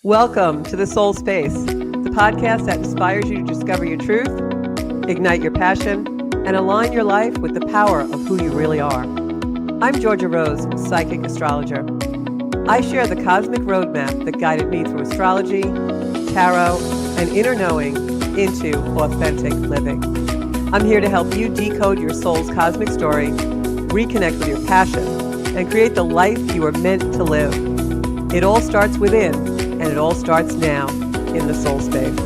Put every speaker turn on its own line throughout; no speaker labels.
Welcome to The Soul Space, the podcast that inspires you to discover your truth, ignite your passion, and align your life with the power of who you really are. I'm Georgia Rose, psychic astrologer. I share the cosmic roadmap that guided me through astrology, tarot, and inner knowing into authentic living. I'm here to help you decode your soul's cosmic story, reconnect with your passion, and create the life you are meant to live. It all starts within, and it all starts now in the soul space.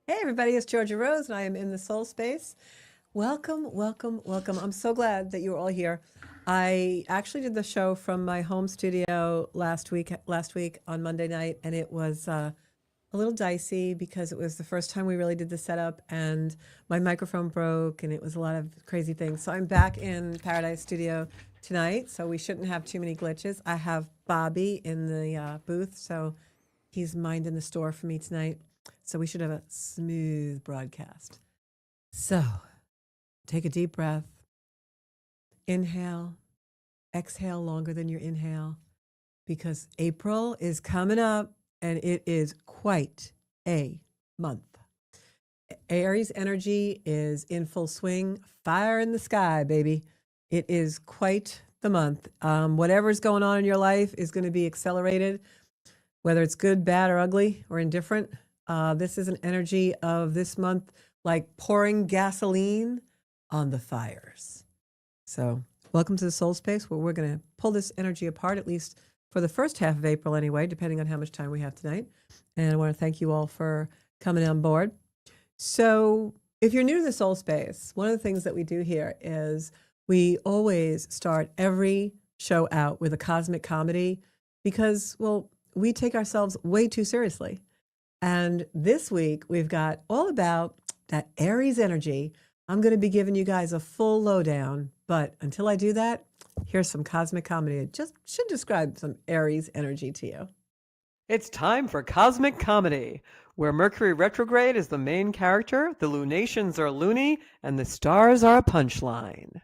Hey everybody, it's Georgia Rose, and I am in the soul space. Welcome, welcome, welcome. I'm so glad that you're all here. I actually did the show from my home studio last week on Monday night, and it was a little dicey because it was the first time we really did the setup, and my microphone broke, and it was a lot of crazy things. So I'm back in Paradise Studio tonight, so we shouldn't have too many glitches. I have Bobby in the booth, so he's minding the store for me tonight. So we should have a smooth broadcast. So take a deep breath. Inhale, exhale longer than your inhale, because April is coming up and it is quite a month. Aries energy is in full swing, fire in the sky, baby. It is quite the month. Whatever's going on in your life is going to be accelerated, whether it's good, bad, or ugly, or indifferent. This is an energy of this month, like pouring gasoline on the fires. So welcome to the soul space, where we're going to pull this energy apart, at least for the first half of April anyway, depending on how much time we have tonight. And I want to thank you all for coming on board. So if you're new to the soul space, one of the things that we do here is we always start every show out with a cosmic comedy because, well, we take ourselves way too seriously. And this week we've got all about that Aries energy. I'm going to be giving you guys a full lowdown, but until I do that, here's some cosmic comedy. It just should describe some Aries energy to you. It's time for cosmic comedy, where Mercury retrograde is the main character, the lunations are loony, and the stars are a punchline.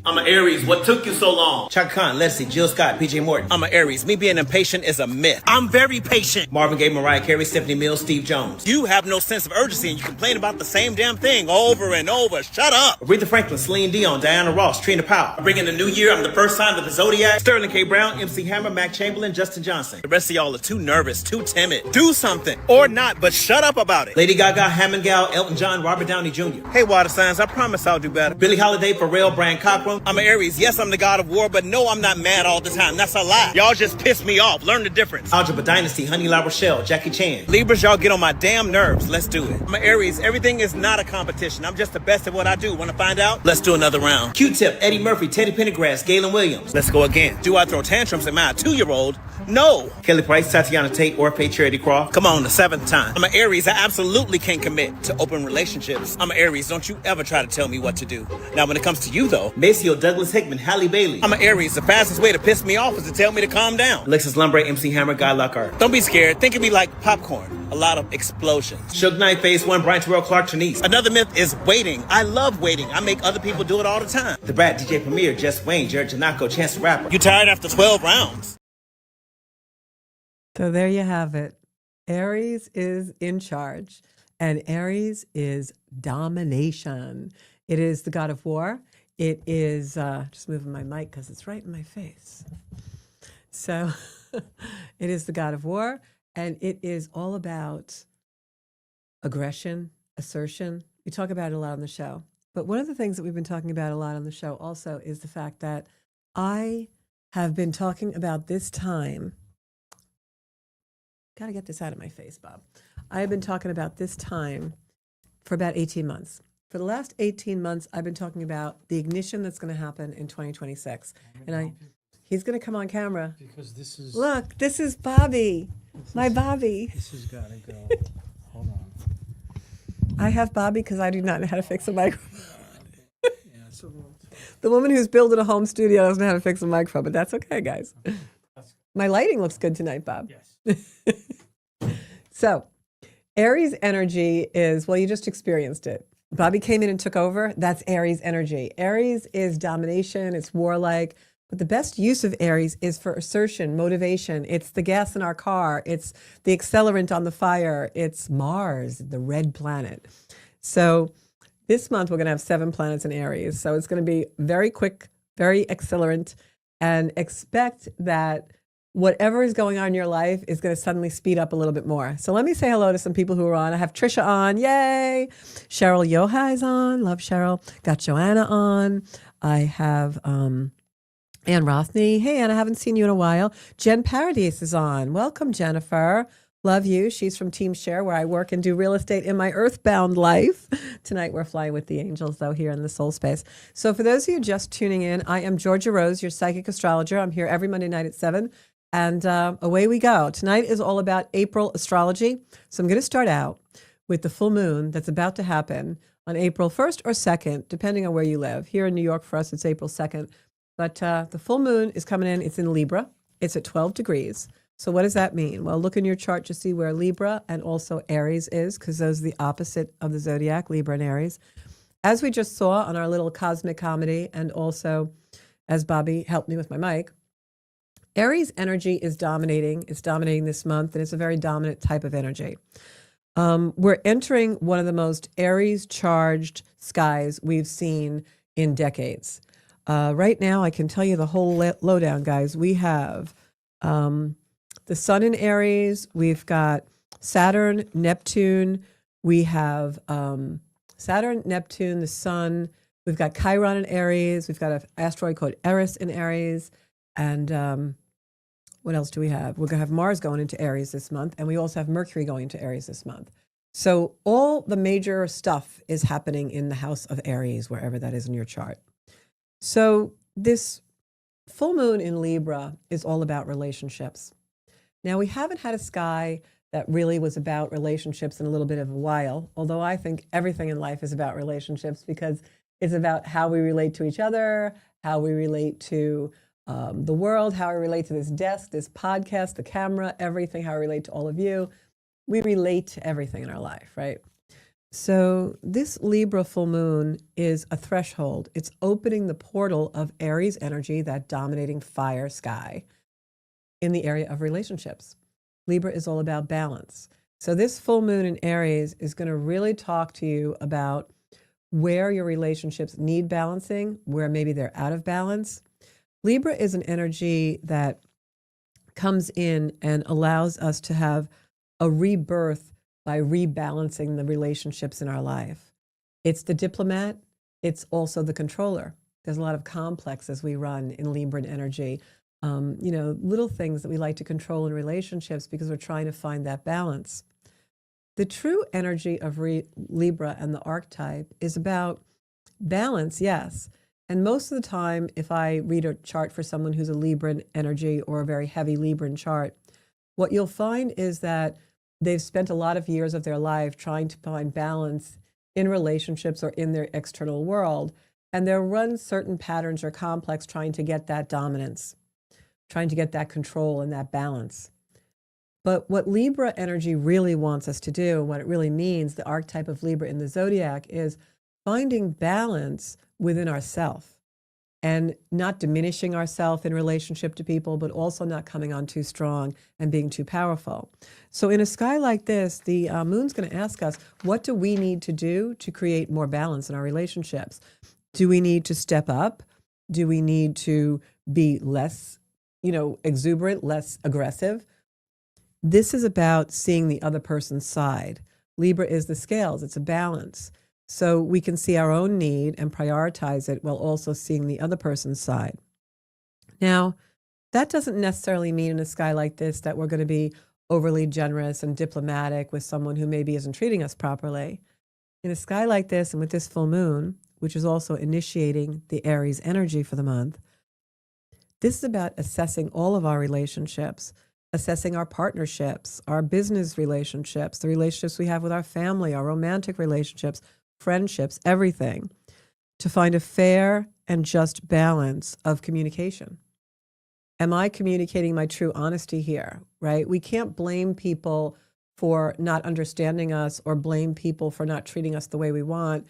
I'm an Aries. What took you so long?
Chaka Khan, Leslie, Jill Scott, PJ Morton.
I'm an Aries. Me being impatient is a myth. I'm very patient.
Marvin Gaye, Mariah Carey, Stephanie Mills, Steve Jones.
You have no sense of urgency and you complain about the same damn thing over and over. Shut up.
Aretha Franklin, Celine Dion, Diana Ross, Trina Powell.
I bring in the new year. I'm the first sign of the zodiac.
Sterling K. Brown, MC Hammer, Mac Chamberlain, Justin Johnson.
The rest of y'all are too nervous, too timid. Do something. Or not, but shut up about it.
Lady Gaga, Hammond Gal, Elton John, Robert Downey Jr.
Hey, water signs, I promise I'll do better.
Billie Holiday, Pharrell, Brian Cockrum.
I'm an Aries. Yes, I'm the god of war, but no, I'm not mad all the time. That's a lie. Y'all just piss me off. Learn the difference.
Algebra Dynasty, Honey La Rochelle, Jackie Chan.
Libras, y'all get on my damn nerves. Let's do it. I'm an Aries. Everything is not a competition. I'm just the best at what I do. Want to find out? Let's do another round.
Q-Tip, Eddie Murphy, Teddy Pendergrass, Galen Williams.
Let's go again. Do I throw tantrums? Am I a 2-year-old? No.
Kelly Price, Tatiana Tate, Orphe Charity Croft.
Come on, the 7th time. I'm an Aries. I absolutely can't commit to open relationships. I'm an Aries. Don't you ever try to tell me what to do. Now, when it comes to you, though,
Maceo, Douglas Hickman, Halle Bailey.
I'm an Aries. The fastest way to piss me off is to tell me to calm down.
Alexis Lumbre, MC Hammer, Guy Lockhart.
Don't be scared. Think of me like popcorn. A lot of explosions.
Suge Knight, Phase 1, Brian Terrell Clark, Trinice.
Another myth is waiting. I love waiting. I make other people do it all the time.
The Brat, DJ Premier, Jess Wayne, Jared Janako, Chance the Rapper.
You tired after 12 rounds?
So there you have it. Aries is in charge, and Aries is domination. It is the god of war. It is, just moving my mic because it's right in my face. So it is the god of war, and it is all about aggression, assertion. We talk about it a lot on the show. But one of the things that we've been talking about a lot on the show also is the fact that I have been talking about this time. Got to get this out of my face, Bob. I have been talking about this time for about 18 months. For the last 18 months, I've been talking about the ignition that's going to happen in 2026. And he's going to come on camera.
Because this is...
Look, this is Bobby. My Bobby.
This has got to go. Hold on.
I have Bobby because I do not know how to fix a microphone.
Yeah, it's a little...
The woman who's building a home studio doesn't know how to fix a microphone, but that's okay, guys. My lighting looks good tonight, Bob.
Yes.
So, Aries energy is, well, you just experienced it. Bobby came in and took over. That's Aries energy. Aries is domination. It's warlike. But the best use of Aries is for assertion, motivation. It's the gas in our car. It's the accelerant on the fire. It's Mars, the red planet. So this month we're going to have 7 planets in Aries. So it's going to be very quick, very accelerant, and expect that whatever is going on in your life is going to suddenly speed up a little bit more. So let me say hello to some people who are on. I have Trisha on. Yay. Cheryl Yohai is on. Love Cheryl. Got Joanna on. I have Ann Rothney. Hey, Ann, I haven't seen you in a while. Jen Paradise is on. Welcome, Jennifer. Love you. She's from Team Share, where I work and do real estate in my earthbound life. Tonight, we're flying with the angels, though, here in the soul space. So for those of you just tuning in, I am Georgia Rose, your psychic astrologer. I'm here every Monday night at 7. And away we go. Tonight is all about April astrology. So I'm going to start out with the full moon that's about to happen on April 1st or 2nd, depending on where you live. Here in New York, for us, it's April 2nd. But the full moon is coming in. It's in Libra. It's at 12 degrees. So what does that mean? Well, look in your chart to see where Libra and also Aries is, because those are the opposite of the zodiac, Libra and Aries. As we just saw on our little cosmic comedy, and also as Bobby helped me with my mic, Aries energy is dominating. It's dominating this month, and it's a very dominant type of energy. We're entering one of the most Aries-charged skies we've seen in decades. Right now, I can tell you the whole lowdown, guys. We have the sun in Aries. We've got Saturn, Neptune. We have Saturn, Neptune, the sun. We've got Chiron in Aries. We've got an asteroid called Eris in Aries. And what else do we have? We're going to have Mars going into Aries this month. And we also have Mercury going into Aries this month. So all the major stuff is happening in the house of Aries, wherever that is in your chart. So this full moon in Libra is all about relationships. Now, we haven't had a sky that really was about relationships in a little bit of a while, although I think everything in life is about relationships, because it's about how we relate to each other, how we relate to the world, how we relate to this desk, this podcast, the camera, everything, how we relate to all of you. We relate to everything in our life, right? So this Libra full moon is a threshold. It's opening the portal of Aries energy, that dominating fire sky, in the area of relationships. Libra is all about balance. So this full moon in Aries is going to really talk to you about where your relationships need balancing, where maybe they're out of balance. Libra is an energy that comes in and allows us to have a rebirth by rebalancing the relationships in our life. It's the diplomat. It's also the controller. There's a lot of complexes we run in Libran energy. Little things that we like to control in relationships because we're trying to find that balance. The true energy of Libra and the archetype is about balance, yes. And most of the time, if I read a chart for someone who's a Libran energy or a very heavy Libran chart, what you'll find is that they've spent a lot of years of their life trying to find balance in relationships or in their external world. And they'll run certain patterns or complex trying to get that dominance, trying to get that control and that balance. But what Libra energy really wants us to do, what it really means, the archetype of Libra in the zodiac, is finding balance within ourself and not diminishing ourselves in relationship to people, but also not coming on too strong and being too powerful. So in a sky like this, the moon's going to ask us, what do we need to do to create more balance in our relationships? Do we need to step up? Do we need to be less, exuberant, less aggressive? This is about seeing the other person's side. Libra is the scales. It's a balance. So we can see our own need and prioritize it while also seeing the other person's side. Now, that doesn't necessarily mean in a sky like this that we're going to be overly generous and diplomatic with someone who maybe isn't treating us properly. In a sky like this and with this full moon, which is also initiating the Aries energy for the month, this is about assessing all of our relationships, assessing our partnerships, our business relationships, the relationships we have with our family, our romantic relationships, friendships, everything, to find a fair and just balance of communication. Am I communicating my true honesty here, right? We can't blame people for not understanding us or blame people for not treating us the way we want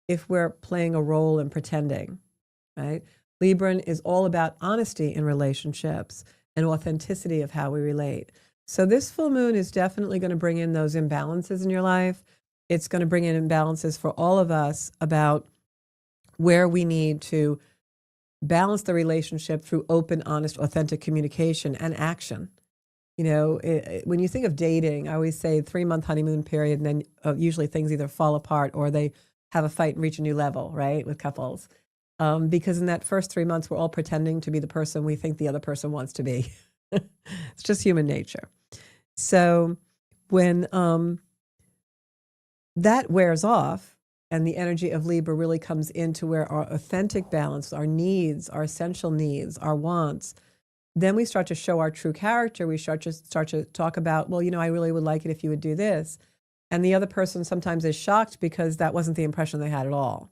if we're playing a role and pretending, right? Libran is all about honesty in relationships and authenticity of how we relate. So this full moon is definitely going to bring in those imbalances in your life. It's going to bring in imbalances for all of us about where we need to balance the relationship through open, honest, authentic communication and action. You know, when you think of dating, I always say 3-month honeymoon period, and then usually things either fall apart or they have a fight and reach a new level, right, with couples. Because in that first 3 months, we're all pretending to be the person we think the other person wants to be. It's just human nature. So when that wears off and the energy of Libra really comes into where our authentic balance, our needs, our essential needs, our wants, then we start to show our true character. We start to talk about, well, you know, I really would like it if you would do this. And the other person sometimes is shocked because that wasn't the impression they had at all.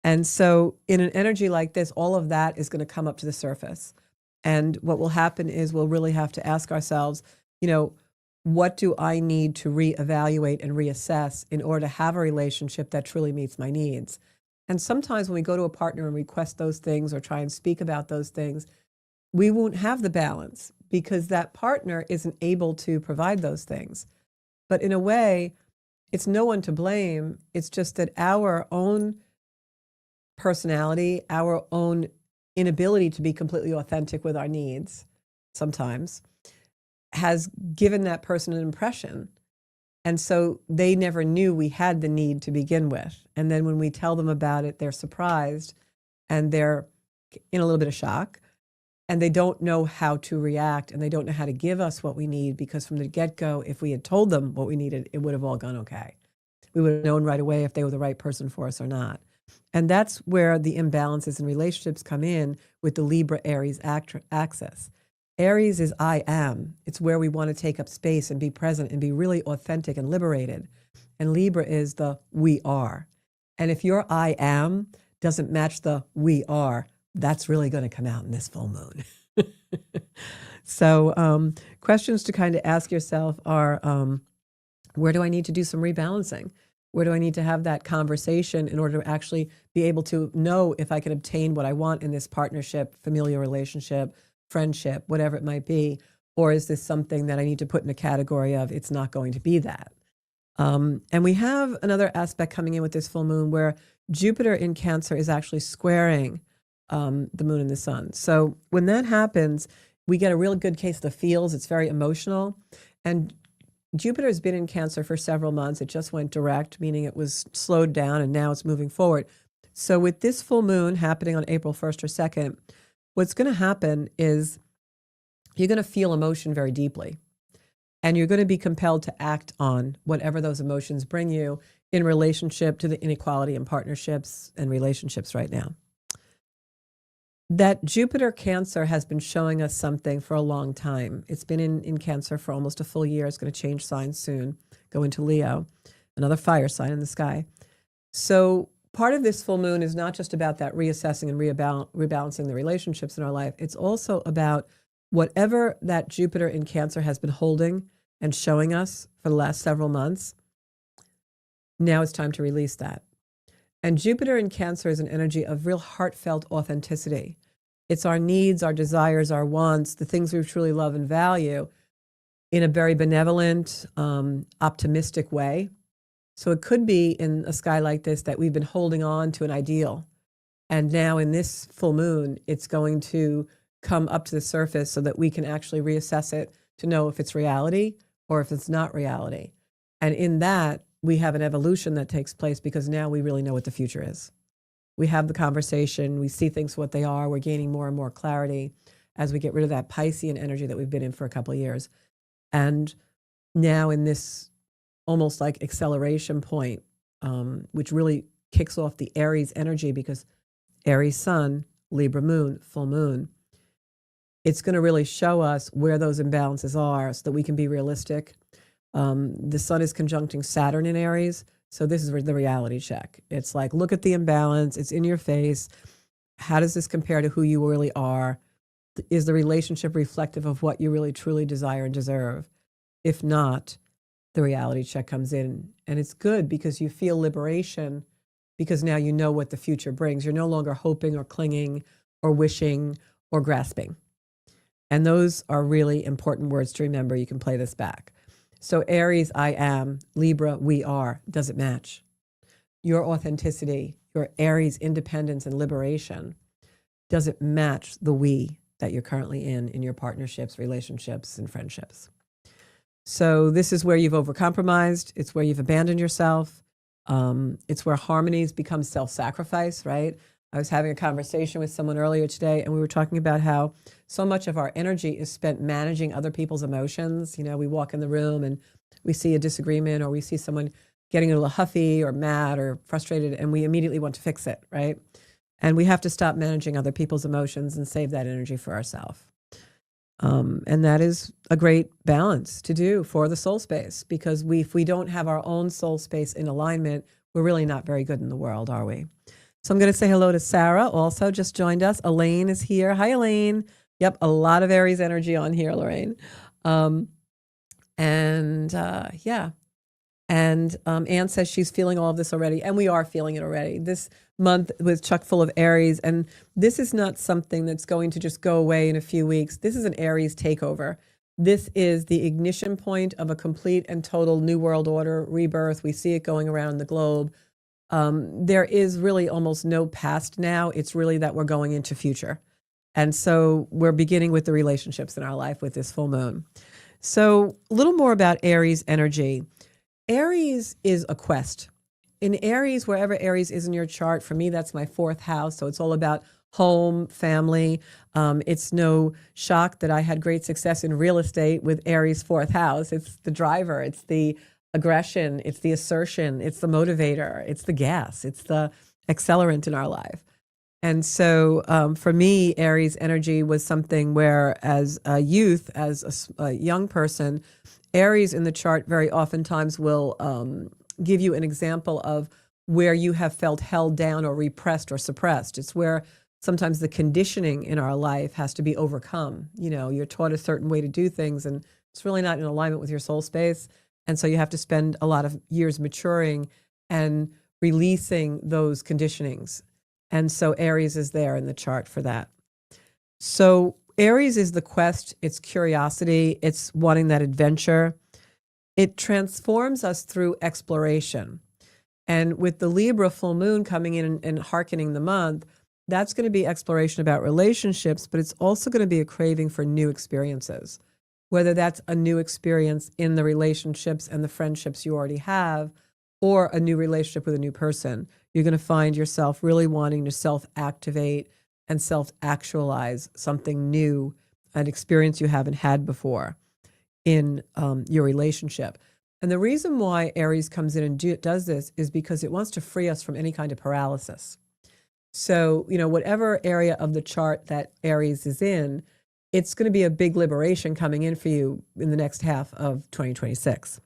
And so in an energy like this, all of that is going to come up to the surface. And what will happen is we'll really have to ask ourselves, you know, what do I need to reevaluate and reassess in order to have a relationship that truly meets my needs? And sometimes when we go to a partner and request those things or try and speak about those things, we won't have the balance because that partner isn't able to provide those things. But in a way, it's no one to blame. It's just that our own personality, our own inability to be completely authentic with our needs sometimes has given that person an impression. And so they never knew we had the need to begin with. And then when we tell them about it, they're surprised and they're in a little bit of shock and they don't know how to react and they don't know how to give us what we need because from the get-go, if we had told them what we needed, it would have all gone okay. We would have known right away if they were the right person for us or not. And that's where the imbalances in relationships come in with the Libra Aries axis. Aries is I am. It's where we want to take up space and be present and be really authentic and liberated. And Libra is the we are. And if your I am doesn't match the we are, that's really going to come out in this full moon. So questions to kind of ask yourself are, where do I need to do some rebalancing? Where do I need to have that conversation in order to actually be able to know if I can obtain what I want in this partnership, familial relationship, friendship, whatever it might be? Or is this something that I need to put in a category of it's not going to be that? And we have another aspect coming in with this full moon where Jupiter in Cancer is actually squaring the moon and the sun. So when that happens, we get a real good case of the feels. It's very emotional. And Jupiter has been in Cancer for several months. It just went direct, meaning it was slowed down and now it's moving forward. So with this full moon happening on April 1st or 2nd, what's going to happen is you're going to feel emotion very deeply. And you're going to be compelled to act on whatever those emotions bring you in relationship to the inequality in partnerships and relationships right now. That Jupiter Cancer has been showing us something for a long time. It's been in Cancer for almost a full year. It's going to change signs soon, go into Leo, another fire sign in the sky. So part of this full moon is not just about that reassessing and rebalancing the relationships in our life. It's also about whatever that Jupiter in Cancer has been holding and showing us for the last several months. Now it's time to release that. And Jupiter in Cancer is an energy of real heartfelt authenticity. It's our needs, our desires, our wants, the things we truly love and value in a very benevolent, optimistic way. So it could be in a sky like this that we've been holding on to an ideal. And now in this full moon, it's going to come up to the surface so that we can actually reassess it to know if it's reality or if it's not reality. And in that, we have an evolution that takes place because now we really know what the future is. We have the conversation, we see things for what they are, we're gaining more and more clarity as we get rid of that Piscean energy that we've been in for a couple of years. And now in this almost like acceleration point, which really kicks off the Aries energy because Aries sun, Libra moon, full moon, it's going to really show us where those imbalances are so that we can be realistic. The sun is conjuncting Saturn in Aries. So this is the reality check. It's like, look at the imbalance. It's in your face. How does this compare to who you really are? Is the relationship reflective of what you really truly desire and deserve? If not, the reality check comes in. And it's good because you feel liberation because now you know what the future brings. You're no longer hoping or clinging or wishing or grasping. And those are really important words to remember. You can play this back. So Aries, I am. Libra, we are. Does it match? Your authenticity, your Aries independence and liberation, does it match the we that you're currently in your partnerships, relationships, and friendships? So this is where you've overcompromised. It's where you've abandoned yourself. It's where harmonies become self-sacrifice, right? I was having a conversation with someone earlier today, and we were talking about how so much of our energy is spent managing other people's emotions. You know, we walk in the room and we see a disagreement, or we see someone getting a little huffy or mad or frustrated, and we immediately want to fix it, right? And we have to stop managing other people's emotions and save that energy for ourselves. And that is a great balance to do for the soul space, because if we don't have our own soul space in alignment, we're really not very good in the world, are we? So I'm going to say hello to Sarah, also just joined us. Elaine is here. Hi, Elaine. Yep, a lot of Aries energy on here, Lorraine. Yeah. And Anne says she's feeling all of this already, and we are feeling it already. This month was chock full of Aries, and this is not something that's going to just go away in a few weeks. This is an Aries takeover. This is the ignition point of a complete and total new world order, rebirth. We see it going around the globe. There is really almost no past now. It's really that we're going into future. And so we're beginning with the relationships in our life with this full moon. So a little more about Aries energy. Aries is a quest. In Aries, wherever Aries is in your chart, for me, that's my 4th house. So it's all about home, family. It's no shock that I had great success in real estate with Aries 4th house. It's the driver. It's the aggression. It's the assertion. It's the motivator. It's the gas. It's the accelerant in our life. And so for me, Aries energy was something where, as a youth, as a young person, Aries in the chart very oftentimes will give you an example of where you have felt held down or repressed or suppressed. It's where sometimes the conditioning in our life has to be overcome. You know, you're taught a certain way to do things, and it's really not in alignment with your soul space. And so you have to spend a lot of years maturing and releasing those conditionings. And so Aries is there in the chart for that. So Aries is the quest, it's curiosity, it's wanting that adventure. It transforms us through exploration. And with the Libra full moon coming in and hearkening the month, that's going to be exploration about relationships, but it's also going to be a craving for new experiences. Whether that's a new experience in the relationships and the friendships you already have, or a new relationship with a new person, you're going to find yourself really wanting to self-activate and self-actualize something new, an experience you haven't had before in your relationship. And the reason why Aries comes in and does this is because it wants to free us from any kind of paralysis. So, you know, whatever area of the chart that Aries is in, it's going to be a big liberation coming in for you in the next half of 2026.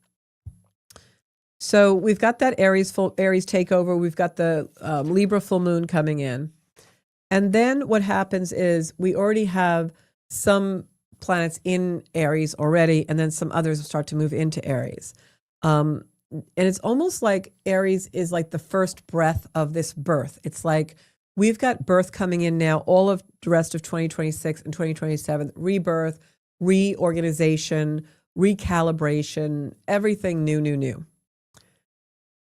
So we've got that Aries takeover. We've got the Libra full moon coming in. And then what happens is we already have some planets in Aries already, and then some others start to move into Aries. And it's almost like Aries is like the first breath of this birth. It's like we've got birth coming in now, all of the rest of 2026 and 2027, rebirth, reorganization, recalibration, everything new.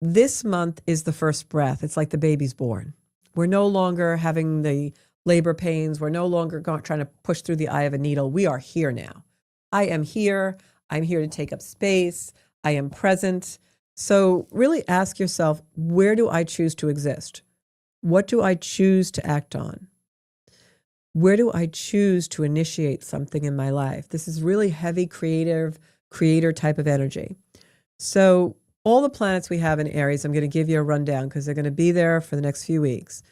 This month is the first breath. It's like the baby's born. We're no longer having the labor pains. We're no longer trying to push through the eye of a needle. We are here now. I am here. I'm here to take up space. I am present. So really ask yourself, where do I choose to exist? What do I choose to act on? Where do I choose to initiate something in my life? This is really heavy, creative, creator type of energy. So all the planets we have in Aries, I'm going to give you a rundown because they're going to be there for the next few weeks.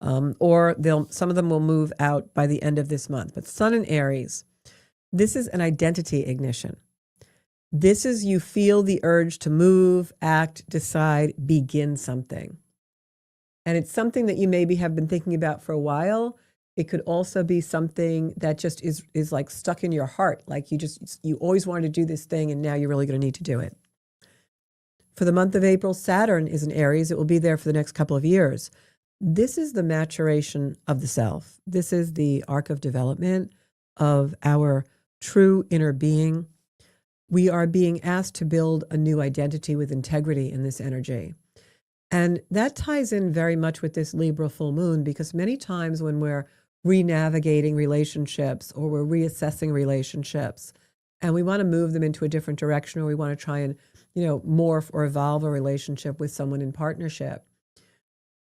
Or some of them will move out by the end of this month. But Sun in Aries, this is an identity ignition. This is you feel the urge to move, act, decide, begin something. And it's something that you maybe have been thinking about for a while. It could also be something that just is like stuck in your heart. Like you always wanted to do this thing, and now you're really going to need to do it. For the month of April, Saturn is in Aries. It will be there for the next couple of years. This is the maturation of the self. This is the arc of development of our true inner being. We are being asked to build a new identity with integrity in this energy. And that ties in very much with this Libra full moon, because many times when we're re-navigating relationships or we're reassessing relationships and we want to move them into a different direction, or we want to try and, morph or evolve a relationship with someone in partnership,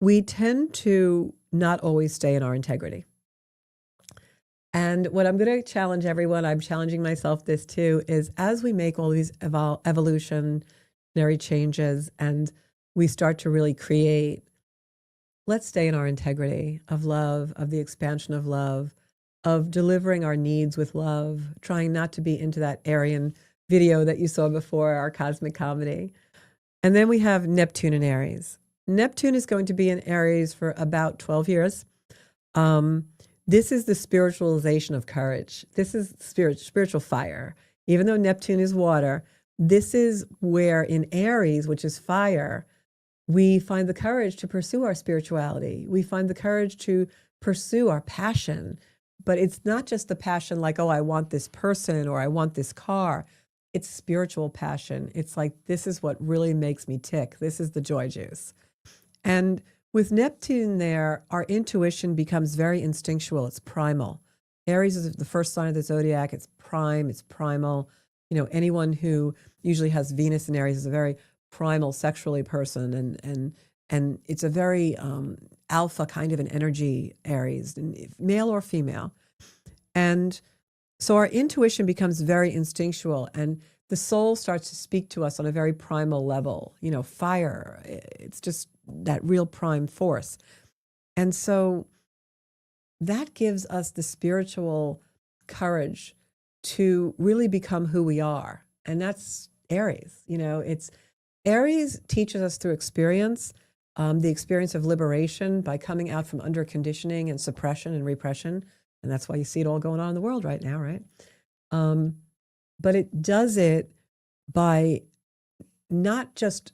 we tend to not always stay in our integrity. And what I'm going to challenge everyone, I'm challenging myself this too, is as we make all these evolutionary changes and we start to really create, let's stay in our integrity of love, of the expansion of love, of delivering our needs with love, trying not to be into that Aryan video that you saw before, our cosmic comedy. And then we have Neptune in Aries. Neptune is going to be in Aries for about 12 years. This is the spiritualization of courage. This is spiritual fire. Even though Neptune is water, this is where in Aries, which is fire, we find the courage to pursue our spirituality. We find the courage to pursue our passion. But it's not just the passion like, oh, I want this person or I want this car. It's spiritual passion. It's like, this is what really makes me tick. This is the joy juice. And with Neptune there, our intuition becomes very instinctual. It's primal. Aries is the first sign of the zodiac. It's prime. It's primal. Anyone who usually has Venus in Aries is a very primal sexually person, and it's a very alpha kind of an energy, Aries, male or female. And so our intuition becomes very instinctual, and the soul starts to speak to us on a very primal level. Fire, it's just that real prime force. And so that gives us the spiritual courage to really become who we are. And that's Aries. It's Aries teaches us through experience, the experience of liberation by coming out from under conditioning and suppression and repression. And that's why you see it all going on in the world right now, right? But it does it by not just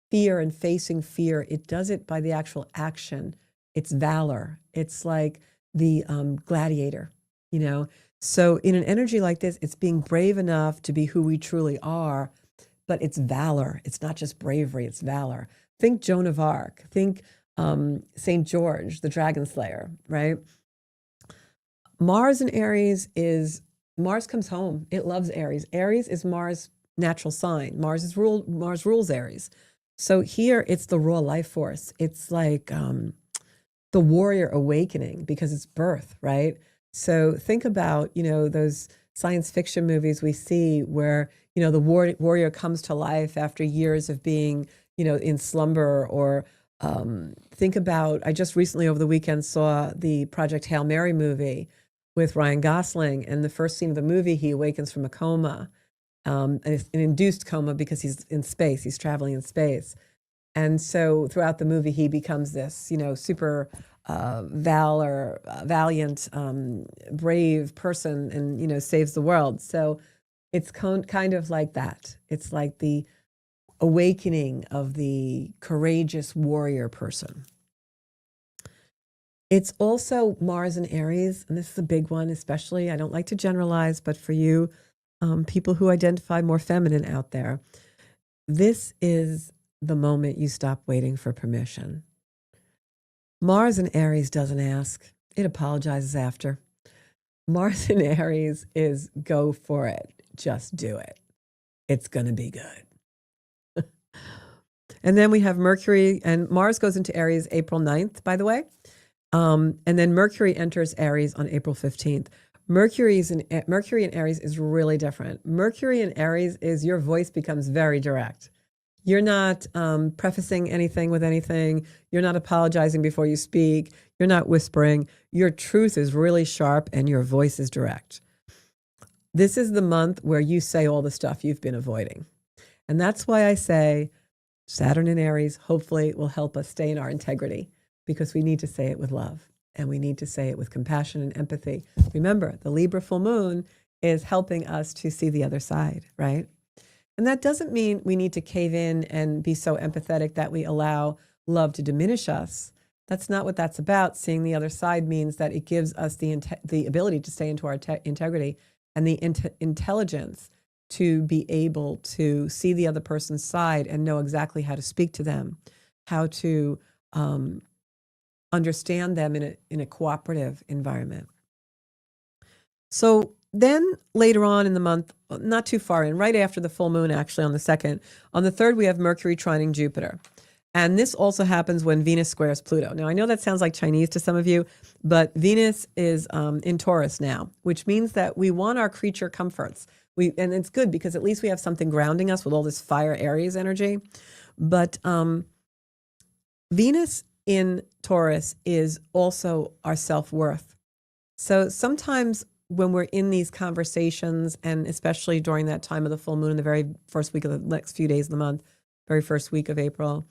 fear and facing fear. It does it by the actual action. It's valor. It's like the gladiator, So in an energy like this, it's being brave enough to be who we truly are, but it's valor. It's not just bravery, it's valor. Think Joan of Arc. Think St. George, the dragon slayer, right? Mars in Aries Mars comes home. It loves Aries. Aries is Mars' natural sign. Mars rules Aries. So here it's the raw life force. It's like the warrior awakening because it's birth, right? So think about, those science fiction movies we see where, the warrior comes to life after years of being, in slumber, or think about, I just recently over the weekend saw the Project Hail Mary movie with Ryan Gosling. And the first scene of the movie, he awakens from a coma, an induced coma because he's in space, he's traveling in space. And so throughout the movie, he becomes this, super valiant, brave person and, saves the world. So it's kind of like that. It's like the awakening of the courageous warrior person. It's also Mars in Aries, and this is a big one, especially, I don't like to generalize, but for you, people who identify more feminine out there, this is the moment you stop waiting for permission. Mars in Aries doesn't ask, it apologizes after. Mars in Aries is go for it, just do it. It's going to be good. And then we have Mercury, and Mars goes into Aries April 9th, by the way. And then Mercury enters Aries on April 15th. Mercury in Aries is really different. Mercury in Aries is your voice becomes very direct. You're not prefacing anything with anything. You're not apologizing before you speak. You're not whispering. Your truth is really sharp and your voice is direct. This is the month where you say all the stuff you've been avoiding. And that's why I say Saturn in Aries hopefully will help us stay in our integrity, because we need to say it with love and we need to say it with compassion and empathy. Remember, the Libra full moon is helping us to see the other side, right? And that doesn't mean we need to cave in and be so empathetic that we allow love to diminish us. That's not what that's about. Seeing the other side means that it gives us the ability to stay into our integrity and the intelligence to be able to see the other person's side and know exactly how to speak to them, how to understand them in a cooperative environment. So then later on in the month, not too far in, right after the full moon, actually on the 2nd, on the 3rd, we have Mercury trining Jupiter. And this also happens when Venus squares Pluto. Now, I know that sounds like Chinese to some of you, but Venus is in Taurus now, which means that we want our creature comforts. And it's good because at least we have something grounding us with all this fire Aries energy. But Venus in Taurus is also our self-worth. So sometimes when we're in these conversations, and especially during that time of the full moon in the very first week of the next few days of the month, very first week of April,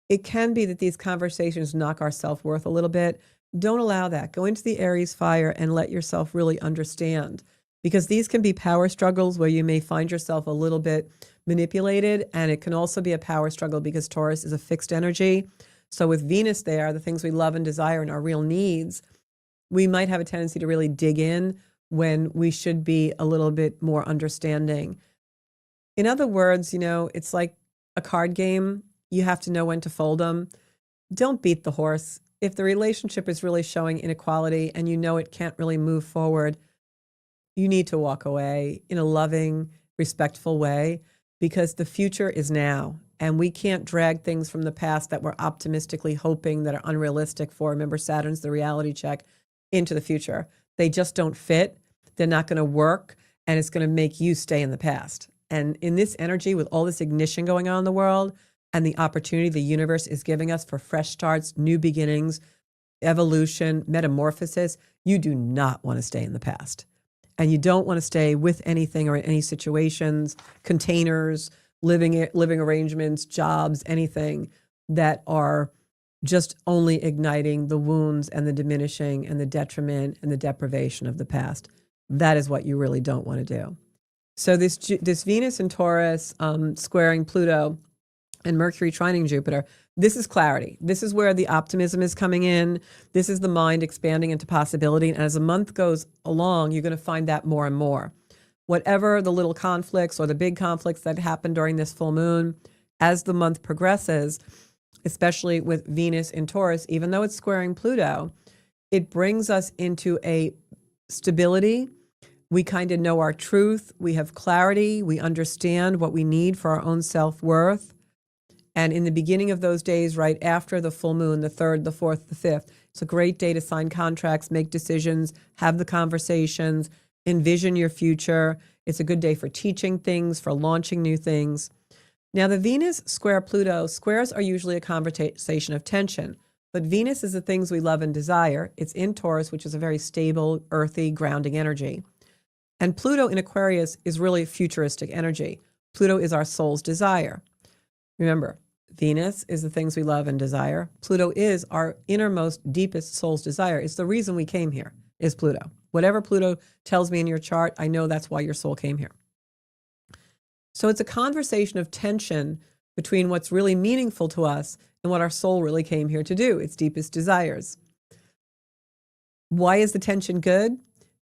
it can be that these conversations knock our self-worth a little bit. Don't allow that. Go into the Aries fire and let yourself really understand, because these can be power struggles where you may find yourself a little bit manipulated, and it can also be a power struggle because Taurus is a fixed energy. So with Venus there, the things we love and desire and our real needs, we might have a tendency to really dig in when we should be a little bit more understanding. In other words, it's like a card game. You have to know when to fold them. Don't beat the horse. If the relationship is really showing inequality and it can't really move forward, you need to walk away in a loving, respectful way, because the future is now. And we can't drag things from the past that we're optimistically hoping that are unrealistic for. Remember, Saturn's the reality check into the future. They just don't fit. They're not going to work. And it's going to make you stay in the past. And in this energy, with all this ignition going on in the world and the opportunity the universe is giving us for fresh starts, new beginnings, evolution, metamorphosis, you do not want to stay in the past. And you don't want to stay with anything or in any situations, containers, living arrangements, jobs, anything that are just only igniting the wounds and the diminishing and the detriment and the deprivation of the past. That is what you really don't want to do. So this Venus in Taurus squaring Pluto and Mercury trining Jupiter, this is clarity. This is where the optimism is coming in. This is the mind expanding into possibility. And as the month goes along, you're going to find that more and more. Whatever the little conflicts or the big conflicts that happen during this full moon, as the month progresses, especially with Venus in Taurus, even though it's squaring Pluto, it brings us into a stability. We kind of know our truth. We have clarity. We understand what we need for our own self-worth. And in the beginning of those days, right after the full moon, the 3rd, the 4th, the 5th, it's a great day to sign contracts, make decisions, have the conversations, envision your future. It's a good day for teaching things, for launching new things. Now, the Venus square Pluto, squares are usually a conversation of tension, but Venus is the things we love and desire. It's in Taurus, which is a very stable, earthy, grounding energy. And Pluto in Aquarius is really futuristic energy. Pluto is our soul's desire. Remember, Venus is the things we love and desire. Pluto is our innermost, deepest soul's desire. It's the reason we came here, is Pluto. Whatever Pluto tells me in your chart, I know that's why your soul came here. So it's a conversation of tension between what's really meaningful to us and what our soul really came here to do, its deepest desires. Why is the tension good?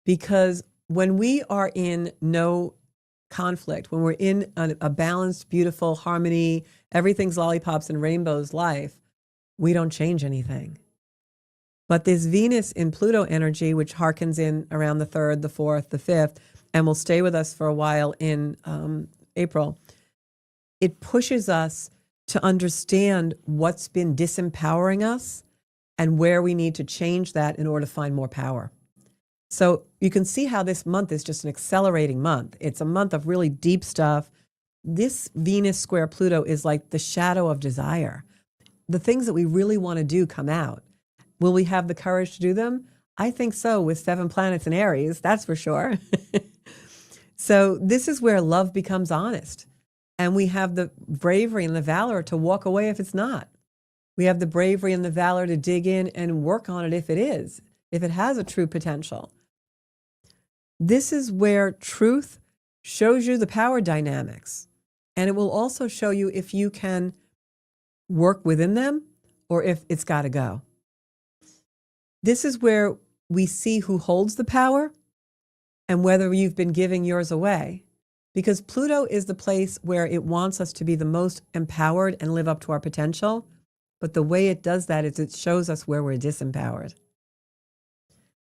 Because when we are in no conflict, when we're in a balanced, beautiful harmony, everything's lollipops and rainbows life, we don't change anything. But this Venus in Pluto energy, which harkens in around the 3rd, the 4th, the 5th, and will stay with us for a while in April, it pushes us to understand what's been disempowering us and where we need to change that in order to find more power. So you can see how this month is just an accelerating month. It's a month of really deep stuff. This Venus square Pluto is like the shadow of desire. The things that we really want to do come out. Will we have the courage to do them? I think so, with 7 planets in Aries, that's for sure. So this is where love becomes honest. And we have the bravery and the valor to walk away if it's not. We have the bravery and the valor to dig in and work on it if it is, if it has a true potential. This is where truth shows you the power dynamics. And it will also show you if you can work within them or if it's got to go. This is where we see who holds the power and whether you've been giving yours away. Because Pluto is the place where it wants us to be the most empowered and live up to our potential. But the way it does that is it shows us where we're disempowered.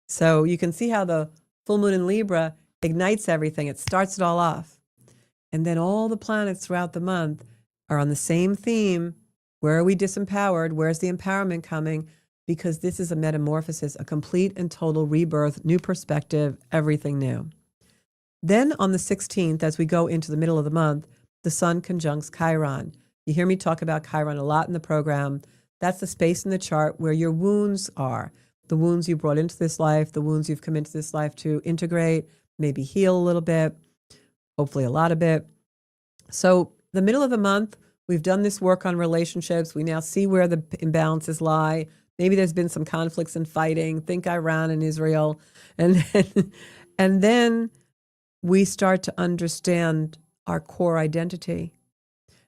So you can see how the full moon in Libra ignites everything. It starts it all off. And then all the planets throughout the month are on the same theme. Where are we disempowered? Where's the empowerment coming? Because this is a metamorphosis, a complete and total rebirth, new perspective, everything new. Then on the 16th, as we go into the middle of the month, the sun conjuncts Chiron. You hear me talk about Chiron a lot in the program. That's the space in the chart where your wounds are. The wounds you brought into this life, the wounds you've come into this life to integrate, maybe heal a little bit, hopefully a lot of it. So the middle of the month, we've done this work on relationships. We now see where the imbalances lie. Maybe there's been some conflicts and fighting. Think Iran and Israel. And then we start to understand our core identity.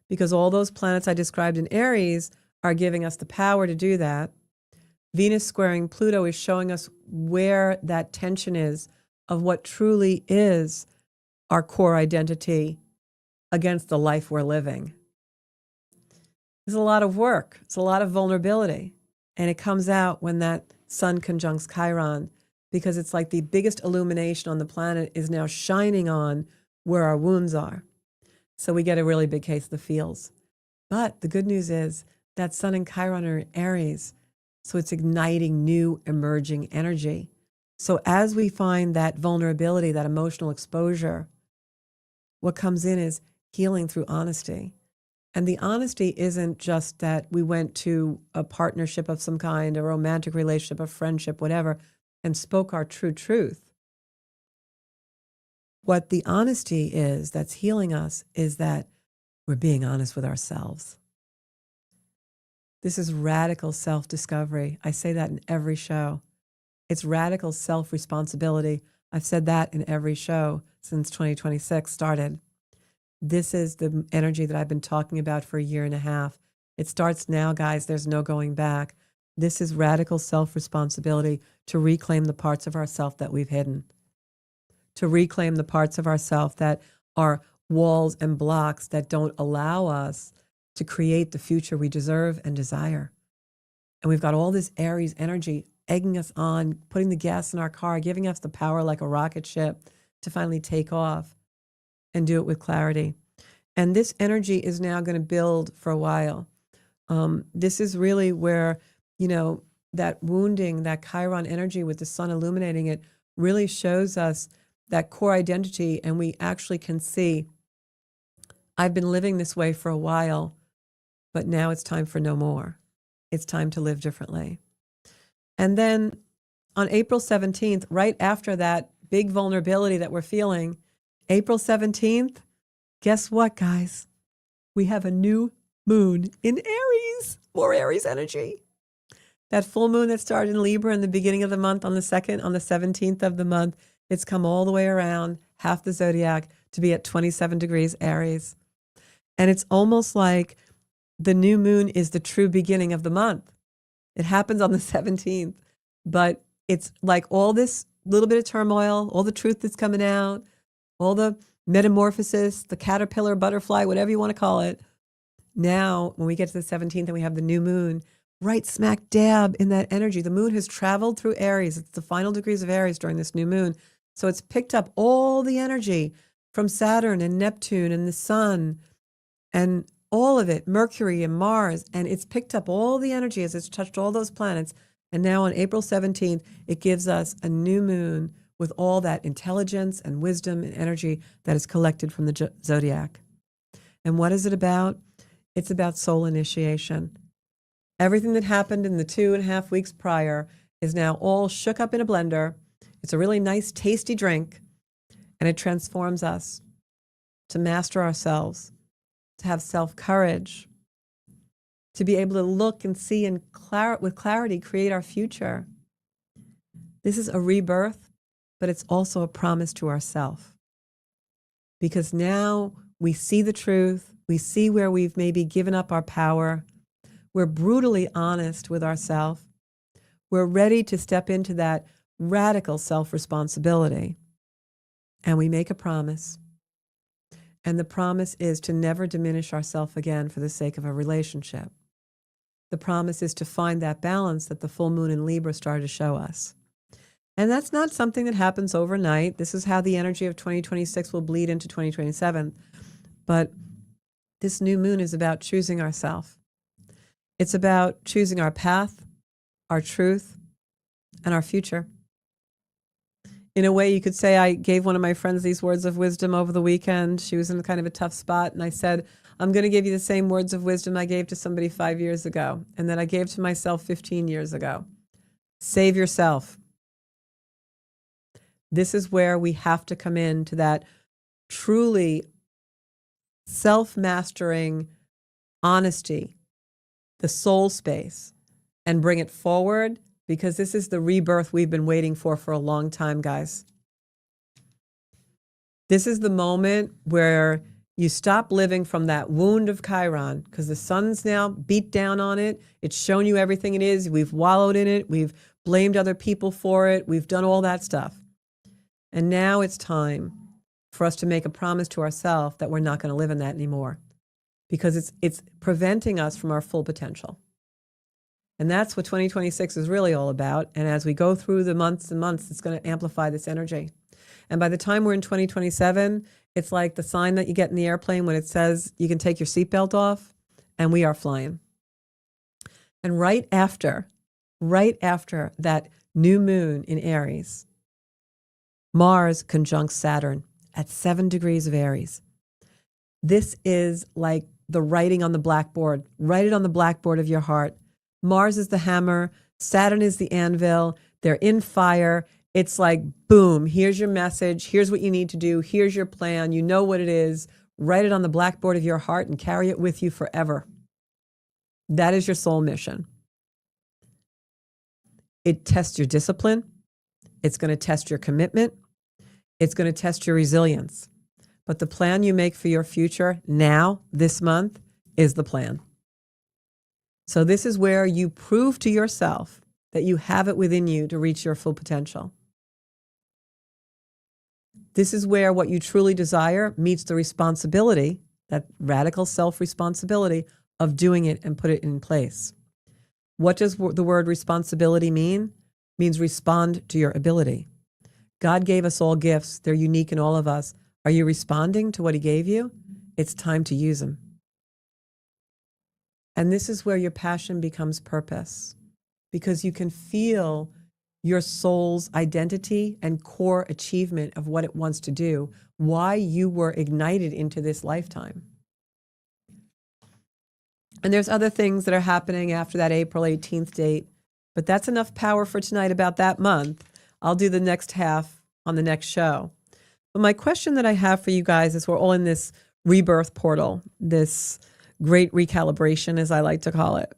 Because all those planets I described in Aries are giving us the power to do that. Venus squaring Pluto is showing us where that tension is of what truly is our core identity against the life we're living. It's a lot of work. It's a lot of vulnerability. And it comes out when that sun conjuncts Chiron, because it's like the biggest illumination on the planet is now shining on where our wounds are. So we get a really big case of the feels. But the good news is that sun and Chiron are in Aries, so it's igniting new emerging energy. So as we find that vulnerability, that emotional exposure, what comes in is healing through honesty. And the honesty isn't just that we went to a partnership of some kind, a romantic relationship, a friendship, whatever, and spoke our true truth. What the honesty is that's healing us is that we're being honest with ourselves. This is radical self-discovery. I say that in every show. It's radical self-responsibility. I've said that in every show since 2026 started. This is the energy that I've been talking about for a year and a half. It starts now, guys. There's no going back. This is radical self-responsibility to reclaim the parts of ourself that we've hidden, to reclaim the parts of ourself that are walls and blocks that don't allow us to create the future we deserve and desire. And we've got all this Aries energy egging us on, putting the gas in our car, giving us the power like a rocket ship to finally take off and do it with clarity. And this energy is now going to build for a while. This is really where, that wounding, that Chiron energy with the sun illuminating it really shows us that core identity. And we actually can see, I've been living this way for a while, but now it's time for no more. It's time to live differently. And then on April 17th, right after that big vulnerability that we're feeling, April 17th, guess what, guys? We have a new moon in Aries, more Aries energy. That full moon that started in Libra in the beginning of the month on the 17th of the month, it's come all the way around, half the zodiac, to be at 27 degrees Aries. And it's almost like the new moon is the true beginning of the month. It happens on the 17th, but it's like all this little bit of turmoil, all the truth that's coming out, all the metamorphosis, the caterpillar, butterfly, whatever you want to call it. Now, when we get to the 17th and we have the new moon, right smack dab in that energy, the moon has traveled through Aries. It's the final degrees of Aries during this new moon. So it's picked up all the energy from Saturn and Neptune and the sun and all of it, Mercury and Mars. And it's picked up all the energy as it's touched all those planets. And now on April 17th, it gives us a new moon with all that intelligence and wisdom and energy that is collected from the zodiac. And what is it about? It's about soul initiation. Everything that happened in the 2.5 weeks prior is now all shook up in a blender. It's a really nice, tasty drink, and it transforms us to master ourselves, to have self-courage, to be able to look and see and with clarity create our future. This is a rebirth, but it's also a promise to ourselves. Because now we see the truth, we see where we've maybe given up our power, We're brutally honest with ourselves. We're ready to step into that radical self-responsibility. And we make a promise. And the promise is to never diminish ourselves again for the sake of a relationship. The promise is to find that balance that the full moon in Libra started to show us. And that's not something that happens overnight. This is how the energy of 2026 will bleed into 2027. But this new moon is about choosing ourselves. It's about choosing our path, our truth, and our future. In a way, you could say I gave one of my friends these words of wisdom over the weekend. She was in kind of a tough spot, and I said, I'm going to give you the same words of wisdom I gave to somebody 5 years ago, and that I gave to myself 15 years ago. Save yourself. This is where we have to come into that truly self-mastering honesty, the soul space, and bring it forward, because this is the rebirth we've been waiting for a long time, guys. This is the moment where you stop living from that wound of Chiron, because the sun's now beat down on it. It's shown you everything it is. We've wallowed in it. We've blamed other people for it. We've done all that stuff. And now it's time for us to make a promise to ourselves that we're not going to live in that anymore, because it's preventing us from our full potential. And that's what 2026 is really all about. And as we go through the months and months, it's going to amplify this energy. And by the time we're in 2027, it's like the sign that you get in the airplane when it says you can take your seatbelt off, and we are flying. And right after that new moon in Aries, Mars conjuncts Saturn at 7 degrees of Aries. This is like the writing on the blackboard. Write it on the blackboard of your heart. Mars is the hammer. Saturn is the anvil. They're in fire. It's like, boom, here's your message. Here's what you need to do. Here's your plan. You know what it is. Write it on the blackboard of your heart and carry it with you forever. That is your soul mission. It tests your discipline. It's going to test your commitment. It's going to test your resilience. But the plan you make for your future now, this month, is the plan. So this is where you prove to yourself that you have it within you to reach your full potential. This is where what you truly desire meets the responsibility, that radical self-responsibility of doing it and put it in place. What does the word responsibility mean? It means respond to your ability. God gave us all gifts. They're unique in all of us. Are you responding to what he gave you? It's time to use them. And this is where your passion becomes purpose, because you can feel your soul's identity and core achievement of what it wants to do, why you were ignited into this lifetime. And there's other things that are happening after that April 18th date, but that's enough power for tonight about that month. I'll do the next half on the next show. But my question that I have for you guys, is we're all in this rebirth portal, this great recalibration, as I like to call it,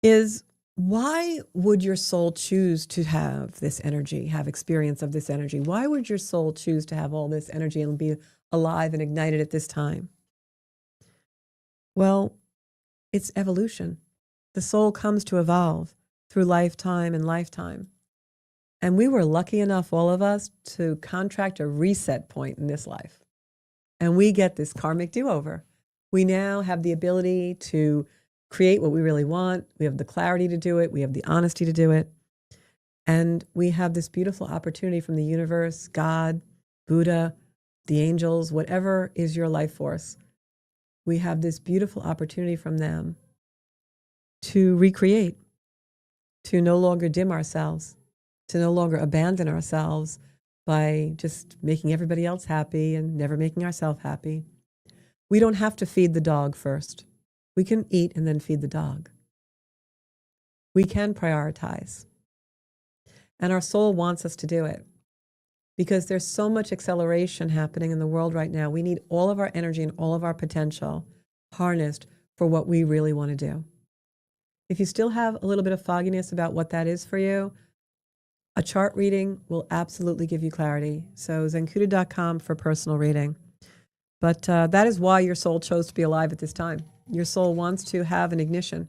is why would your soul choose to have this energy, have experience of this energy? Why would your soul choose to have all this energy and be alive and ignited at this time? Well, it's evolution. The soul comes to evolve through lifetime and lifetime. And we were lucky enough, all of us, to contract a reset point in this life. And we get this karmic do-over. We now have the ability to create what we really want. We have the clarity to do it. We have the honesty to do it. And we have this beautiful opportunity from the universe, God, Buddha, the angels, whatever is your life force. We have this beautiful opportunity from them to recreate, to no longer dim ourselves, to no longer abandon ourselves by just making everybody else happy and never making ourselves happy. We don't have to feed the dog first. We can eat and then feed the dog. We can prioritize. And our soul wants us to do it, because there's so much acceleration happening in the world right now. We need all of our energy and all of our potential harnessed for what we really want to do. If you still have a little bit of fogginess about what that is for you, a chart reading will absolutely give you clarity. So zenkuda.com for personal reading. But that is why your soul chose to be alive at this time. Your soul wants to have an ignition,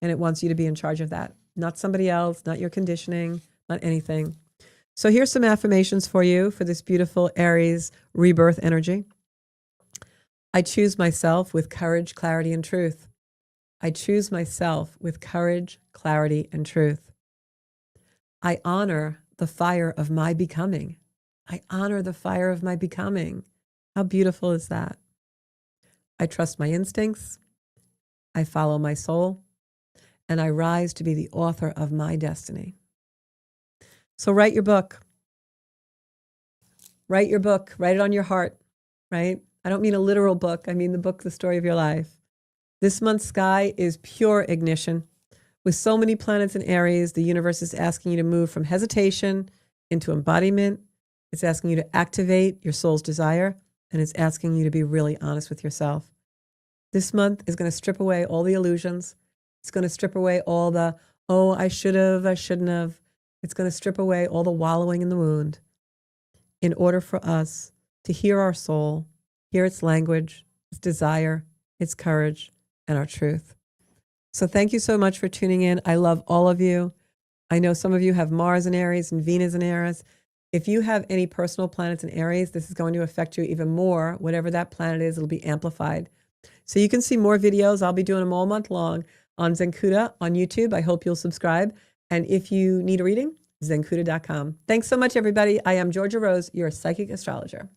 and it wants you to be in charge of that. Not somebody else, not your conditioning, not anything. So here's some affirmations for you for this beautiful Aries rebirth energy. I choose myself with courage, clarity, and truth. I choose myself with courage, clarity, and truth. I honor the fire of my becoming. I honor the fire of my becoming. How beautiful is that? I trust my instincts. I follow my soul. And I rise to be the author of my destiny. So write your book. Write your book. Write it on your heart, right? I don't mean a literal book. I mean the book, The Story of Your Life. This month's sky is pure ignition. With so many planets in Aries, the universe is asking you to move from hesitation into embodiment. It's asking you to activate your soul's desire, and it's asking you to be really honest with yourself. This month is going to strip away all the illusions. It's going to strip away all the, oh, I should have, I shouldn't have. It's going to strip away all the wallowing in the wound in order for us to hear our soul, hear its language, its desire, its courage, and our truth. So thank you so much for tuning in. I love all of you. I know some of you have Mars in Aries and Venus in Aries. If you have any personal planets in Aries, this is going to affect you even more. Whatever that planet is, it'll be amplified. So you can see more videos. I'll be doing them all month long on Zenkuda on YouTube. I hope you'll subscribe. And if you need a reading, zenkuda.com. Thanks so much, everybody. I am Georgia Rose, your psychic astrologer.